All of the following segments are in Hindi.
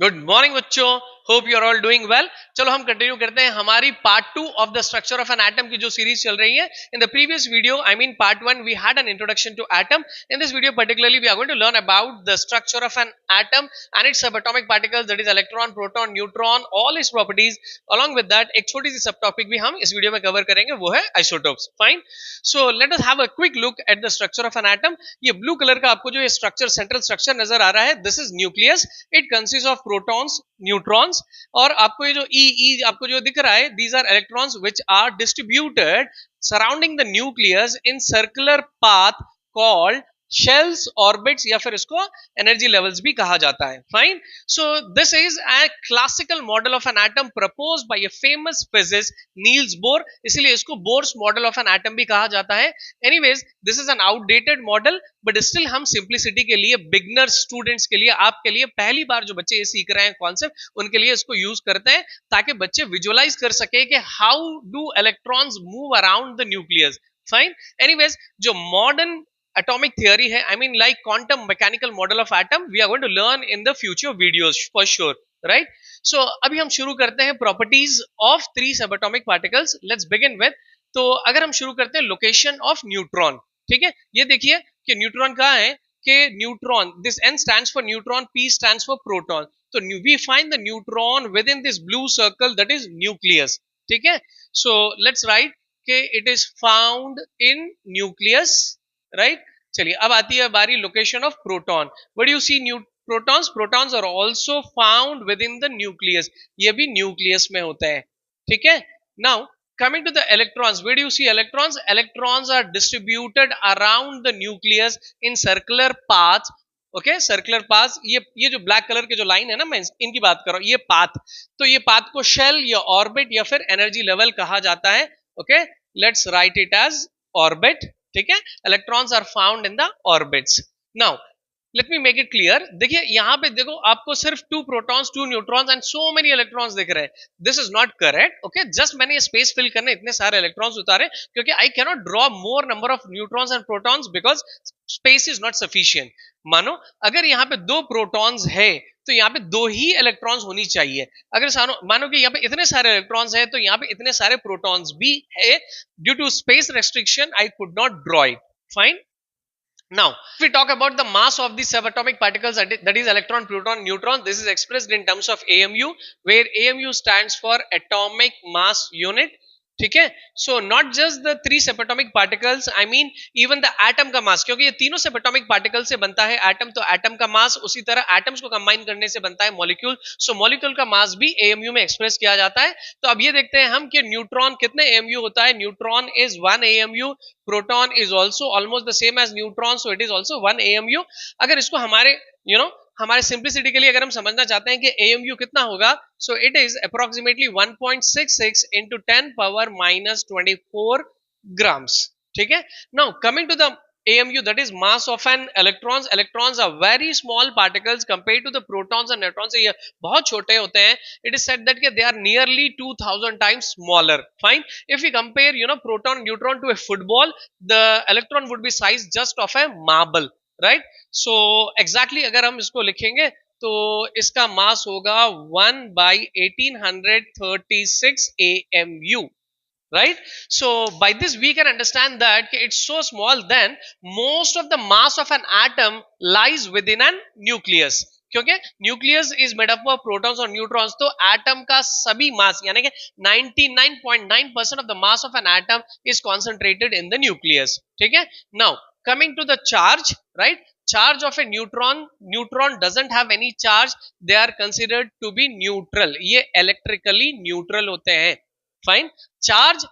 गुड मॉर्निंग बच्चों, hope you are all doing well. चलो हम कंटिन्यू करते हैं हमारी part 2 of the structure of an atom की जो सीरीज चल रही है। In the previous video, I mean part 1, we had an introduction to atom. In this video particularly we are going to learn about the structure of an atom and its subatomic particles, that is electron, proton, neutron, all its properties. Along with that एक छोटी सी सब टॉपिक भी हम इस वीडियो में कवर करेंगे, वो है isotopes. Fine, so let us have a quick look at the structure of an atom. ये ब्लू कलर का आपको जो ये स्ट्रक्चर, सेंट्रल स्ट्रक्चर नजर आ रहा है, this is nucleus. It consist of protons, neutrons, और आपको ये जो ई आपको जो दिख रहा है, these are electrons which are distributed surrounding the nucleus in circular path called shells, orbits, या फिर इसको एनर्जी लेवल्स भी कहा जाता है। Fine, so this is a classical model of an atom proposed by a famous physicist Niels Bohr, इसलिए इसको Bohr's model of an atom भी कहा जाता है। Anyways, this is an outdated model, but still हम सिंप्लिसिटी के लिए, बिगनर स्टूडेंट्स के लिए, आपके लिए, पहली बार जो बच्चे ये सीख रहे हैं कॉन्सेप्ट, उनके लिए इसको यूज करते हैं ताकि बच्चे विजुअलाइज कर सके कि how do electrons move around the nucleus. Fine, anyways, जो modern atomic theory hai, I mean like quantum mechanical model of atom, we are going to learn in the future videos for sure, right? So abhi hum shuru karte hain properties of three subatomic particles. Let's begin with, तो अगर हम शुरू करते हैं लोकेशन ऑफ न्यूट्रॉन, ठीक है, ये देखिए कि न्यूट्रॉन कहाँ है, कि neutron, this n stands for neutron, p stands for proton, तो we find the neutron within this blue circle, that is nucleus, ठीक है। so let's write कि it is found in nucleus, right. चलिए अब आती है बारी location of proton. What you see, protons, protons are also found within the nucleus, ये भी न्यूक्लियस में होते हैं, ठीक है। Now coming to the electrons, where do you see electrons? Electrons are distributed around the nucleus in circular paths, okay, circular path. ये जो ब्लैक कलर के जो लाइन है ना, मैं इनकी बात कर रहा हूं, ये पाथ, तो ये पाथ को शेल या ऑर्बिट या फिर एनर्जी लेवल कहा जाता है। Okay, let's write it as orbit, ठीक है। Electrons are found in the orbits. Now let me make it clear, देखिए यहां पे देखो, आपको सिर्फ 2 protons, 2 neutrons and so many electrons दिख रहे हैं। This is not correct, okay. Just मैंने ये स्पेस फिल करने इतने सारे इलेक्ट्रॉन्स उतारे क्योंकि I can not draw more number of neutrons and protons because space is not sufficient. मानो अगर यहाँ पे 2 प्रोटॉन्स है तो यहाँ पे 2 ही इलेक्ट्रॉन्स होनी चाहिए। अगर मानो कि यहाँ पे इतने सारे इलेक्ट्रॉन्स है तो यहाँ पे इतने सारे प्रोटॉन्स भी है। Due to space restriction I could not draw it. Fine, now if we talk about the mass of the subatomic particles, that is electron, proton, neutron, this is expressed in terms of AMU, where AMU stands for atomic mass unit, ठीक है। So not just the 3 subatomic particles, I mean even the atom का मास, क्योंकि ये तीनों सबएटॉमिक पार्टिकल से बनता है एटम, तो एटम का मास, उसी तरह एटम्स को कंबाइन करने से बनता है मॉलिक्यूल। सो मॉलिक्यूल का मास भी AMU में एक्सप्रेस किया जाता है। तो अब ये देखते हैं हम कि न्यूट्रॉन कितने AMU होता है। Neutron is 1 AMU, proton is also almost the same as neutron, so it is also 1 AMU। अगर इसको हमारे हमारे सिंप्लिसिटी के लिए अगर हम समझना चाहते हैं कि AMU कितना होगा, so it is approximately 1.66 into 10 power minus 24 grams, ठीक है। Now coming to the AMU, that is mass of an electrons. Electrons are very small particles compared to the protons and neutrons. ये बहुत छोटे होते हैं। It is said that they are nearly 2000 times smaller. Fine. If we compare, proton, neutron to a football, the electron would be size just of a marble. Right, so exactly अगर हम इसको लिखेंगे तो इसका मास होगा 1/1836 AMU, right? So by this we can understand that it's so small, then most of the mass of an atom lies within an nucleus, क्योंकि nucleus is made up of protons और न्यूट्रॉन्स, तो एटम का सभी मास यानी कि 99.9% of the mass of an atom is concentrated in the nucleus, ठीक है। Now coming to the charge, right? Charge of a neutron doesn't have any charge, they are considered to be neutral, ये electrically neutral होते हैं। फाइन, चार्ज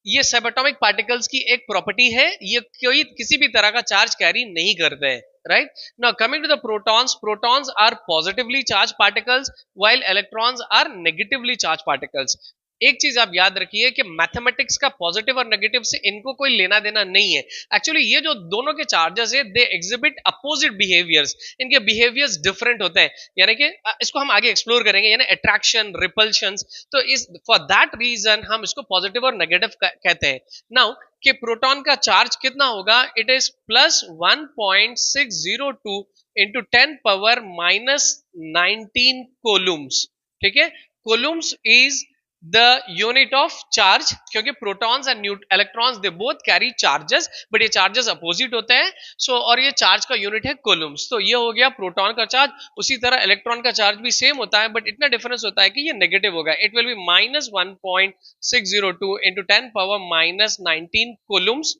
ये सबएटॉमिक पार्टिकल्स की एक प्रॉपर्टी है, ये कोई किसी भी तरह का चार्ज कैरी नहीं करते हैं, right? Now coming to the protons are positively charged particles while electrons are negatively charged particles. एक चीज आप याद रखिए कि मैथमेटिक्स का पॉजिटिव और नेगेटिव से इनको कोई लेना देना नहीं है। एक्चुअली ये जो दोनों के चार्जेस है दे एग्जिबिट अपोजिट बिहेवियर्स, इनके बिहेवियर्स डिफरेंट होते हैं, यानी कि इसको हम आगे एक्सप्लोर करेंगे, यानी अट्रैक्शन रिपल्शन। तो इस फॉर दैट रीजन हम इसको पॉजिटिव और नेगेटिव कहते हैं। नाउ कि प्रोटॉन का चार्ज कितना होगा, it is plus 1.602 into 10 power minus 19 कोलुम्स। ठीक है, कोलुम्स is the unit of charge, क्योंकि protons and electrons they both carry charges, but ये charges opposite होते हैं। so और ये charge का unit है coulombs। तो ये हो गया प्रोटॉन का चार्ज। उसी तरह इलेक्ट्रॉन का चार्ज भी सेम होता है, बट इतना डिफरेंस होता है कि ये नेगेटिव होगा। It will be minus 1.602 into 10 power minus 19 coulombs।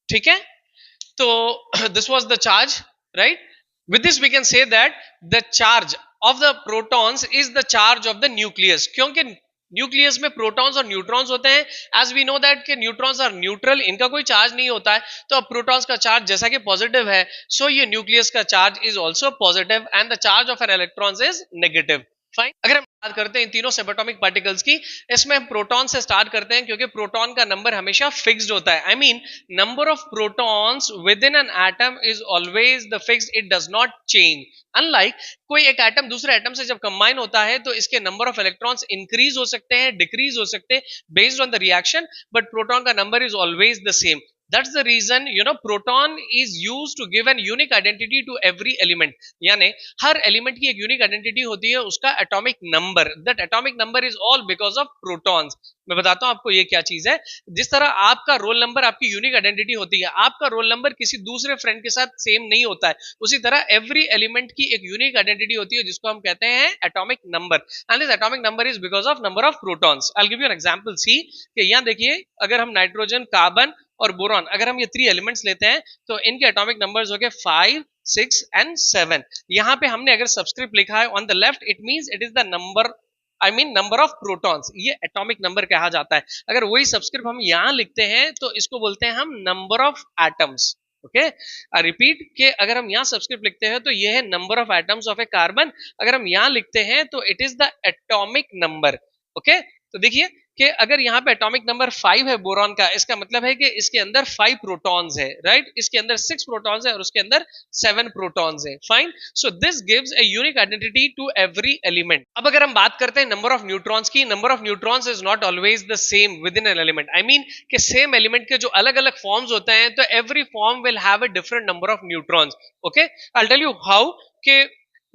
ठीक है, तो this was the charge, right? With this we can say that the charge of the protons is the charge of the nucleus, क्योंकि न्यूक्लियस में प्रोटॉन्स और न्यूट्रॉन्स होते हैं। एज वी नो दैट कि न्यूट्रॉन्स आर न्यूट्रल, इनका कोई चार्ज नहीं होता है। तो अब प्रोटॉन्स का चार्ज जैसा कि पॉजिटिव है, सो ये न्यूक्लियस का charge is also positive and the charge of an electrons is negative. Fine. अगर हम बात करते हैं इन तीनों सबएटॉमिक पार्टिकल्स की, इसमें हम प्रोटॉन से स्टार्ट करते हैं, क्योंकि प्रोटॉन का नंबर हमेशा फिक्स्ड होता है। I mean number of protons with in an atom is always the fixed, it does not change. Unlike कोई एक एटम दूसरे एटम से जब कंबाइन होता है तो इसके नंबर ऑफ इलेक्ट्रॉन्स इंक्रीज हो सकते हैं, डिक्रीज हो सकते हैं based on the reaction, but proton का number is always the same. That's the reason proton is used to give an unique identity to every element। यानी हर एलिमेंट की एक यूनिक आइडेंटिटी होती है, उसका atomic number. That atomic number is all because of protons. मैं बताता हूं आपको ये क्या चीज है। जिस तरह आपका रोल नंबर आपकी यूनिक आइडेंटिटी होती है, आपका रोल नंबर किसी दूसरे फ्रेंड के साथ सेम नहीं होता है, उसी तरह एवरी एलिमेंट की एक यूनिक आइडेंटिटी होती है जिसको हम कहते हैं atomic number. And this atomic number is because of number of protons. I will give you an example. See कि यहां देखिए, अगर हम नाइट्रोजन, कार्बन और बोरॉन, अगर हम ये 3 एलिमेंट्स लेते हैं तो इनके एटॉमिक नंबर्स हो गए 5, 6 एंड 7। यहां पे हमने अगर सबस्क्रिप्ट लिखा है on the left, it means it is the number, I mean number of protons, ये एटॉमिक नंबर कहा जाता है। अगर वही सबस्क्रिप्ट हम यहां लिखते हैं तो इसको बोलते हैं हम number of atoms. Okay, repeat के अगर हम यहां सबस्क्रिप्ट लिखते हैं तो ये है number of atoms of A carbon, अगर हम यहां लिखते हैं तो it is the atomic number. Okay, तो देखिए कि अगर यहाँ पे एटॉमिक नंबर 5 है बोरॉन का, इसका मतलब है कि इसके अंदर 5 प्रोटॉन्स है, राइट? इसके अंदर 6 प्रोटॉन्स है और उसके अंदर 7 प्रोटॉन्स है। Fine, so this gives a unique identity to every element. अब अगर हम बात करते हैं नंबर ऑफ न्यूट्रॉन्स की, number of neutrons is not always the same within an element. I mean कि सेम एलिमेंट के जो अलग अलग फॉर्म्स होते हैं, तो every form will have a different number of neutrons. Okay, I will tell you how. के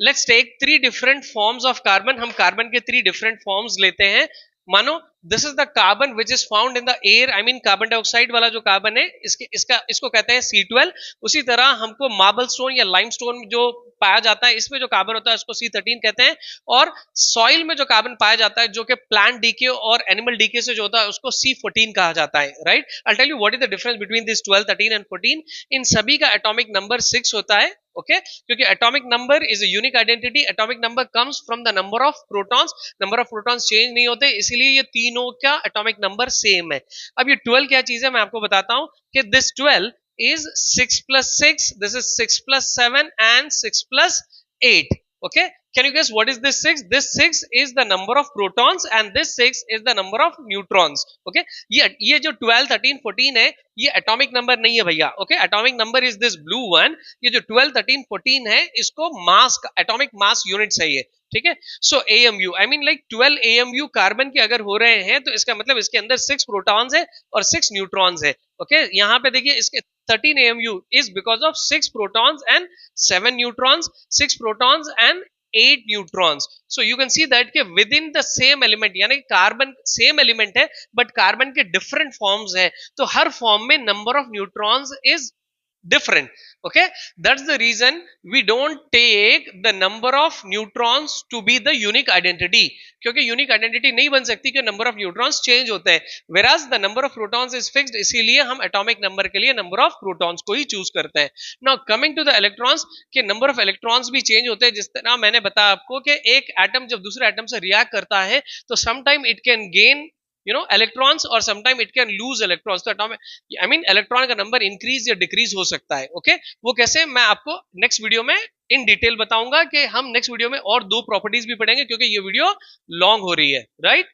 let's take 3 different forms of carbon. हम कार्बन के 3 डिफरेंट फॉर्म्स लेते हैं। मानो this is the carbon which is found in the air, I mean carbon dioxide वाला जो कार्बन है, इसको कहते हैं C12। उसी तरह हमको मार्बल स्टोन या लाइमस्टोन जो पाया जाता है, इसमें जो कार्बन होता है उसको C13 कहते हैं। और सॉइल में जो कार्बन पाया जाता है, जो कि प्लांट डीके और एनिमल डीके से जो होता है, उसको C14 कहा जाता है, right? I tell you what is the difference between this 12, 13 and 14। इन सभी का एटॉमिक नंबर 6 होता है। ओके, क्योंकि atomic number is a unique identity. Atomic number comes from the number of protons. Number of protons change नहीं होते, इसीलिए ये तीनों का एटॉमिक नंबर सेम है। अब ये 12 क्या चीज है, मैं आपको बताता हूं कि this 12 is 6 plus 6, this is 6 plus 7 and 6 plus 8. Okay, can you guess what is this 6? This 6 is the number of protons and this 6 is the number of neutrons. Okay, ये जो 12, 13, 14 है, ये एटॉमिक नंबर नहीं है भैया। Okay, atomic number is this blue one. ये जो 12, 13, 14 है, इसको मास, एटॉमिक मास यूनिट्स है ये। ठीक है, सो AMU, I mean like 12 AMU carbon के अगर हो रहे हैं, तो इसका मतलब इसके अंदर 6 प्रोटॉन्स है और 6 न्यूट्रॉन्स है। ओके, यहाँ पे देखिए इसके 13 AMU is because of 6 protons and 7 neutrons, 6 protons and 8 neutrons. So you can see that कि within the same element, यानी कार्बन सेम एलिमेंट है बट कार्बन के डिफरेंट फॉर्म्स है, तो हर फॉर्म में number of neutrons is different. Okay, that's the reason we don't take the number of neutrons to be the unique identity, क्योंकि यूनिक आइडेंटिटी नहीं बन सकती कि नंबर ऑफ न्यूट्रॉन्स चेंज होते हैं, whereas the number of protons is fixed। इसीलिए हम एटॉमिक नंबर के लिए नंबर ऑफ प्रोटॉन्स को ही चूज करते हैं। Now coming to the electrons, के नंबर ऑफ इलेक्ट्रॉन्स भी चेंज होते हैं। जिस तरह मैंने बताया आपको कि एक एटम जब दूसरे एटम से रिएक्ट करता है, तो sometime it can gain electrons और sometime it can lose electrons। तो atomic, I mean इलेक्ट्रॉन का नंबर इंक्रीज या डिक्रीज हो सकता है। ओके, वो कैसे, मैं आपको नेक्स्ट वीडियो में इन डिटेल बताऊंगा कि हम नेक्स्ट वीडियो में और 2 प्रॉपर्टीज भी पढ़ेंगे, क्योंकि ये वीडियो लॉन्ग हो रही है, राइट?